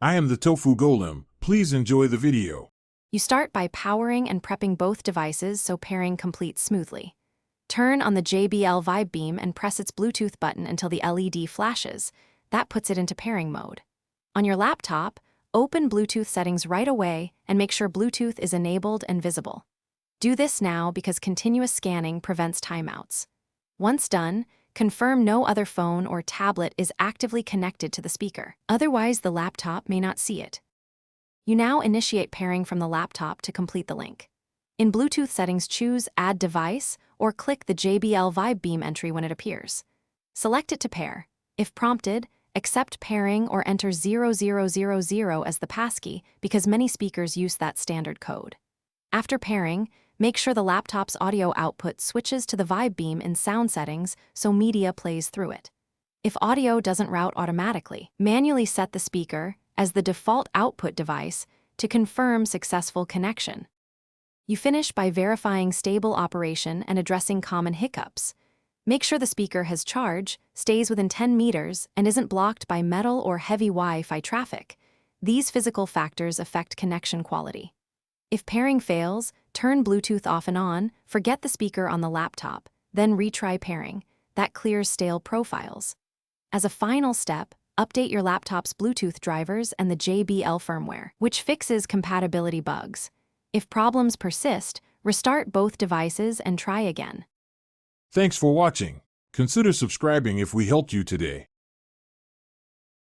I am the Tofu Golem. Please enjoy the video. You start by powering and prepping both devices so pairing completes smoothly. Turn on the JBL Vibe Beam and press its Bluetooth button until the LED flashes. That puts it into pairing mode. On your laptop, open Bluetooth settings right away and make sure Bluetooth is enabled and visible. Do this now because continuous scanning prevents timeouts. Once done, confirm no other phone or tablet is actively connected to the speaker. Otherwise, the laptop may not see it. You now initiate pairing from the laptop to complete the link. In Bluetooth settings, choose Add Device or click the JBL Vibe Beam entry when it appears. Select it to pair. If prompted, accept pairing or enter 0000 as the passkey because many speakers use that standard code. After pairing, make sure the laptop's audio output switches to the Vibe Beam in sound settings so media plays through it. If audio doesn't route automatically, manually set the speaker as the default output device to confirm successful connection. You finish by verifying stable operation and addressing common hiccups. Make sure the speaker has charge, stays within 10 meters, and isn't blocked by metal or heavy Wi-Fi traffic. These physical factors affect connection quality. If pairing fails, turn Bluetooth off and on, forget the speaker on the laptop, then retry pairing. That clears stale profiles. As a final step, update your laptop's Bluetooth drivers and the JBL firmware, which fixes compatibility bugs. If problems persist, restart both devices and try again. Thanks for watching. Consider subscribing if we helped you today.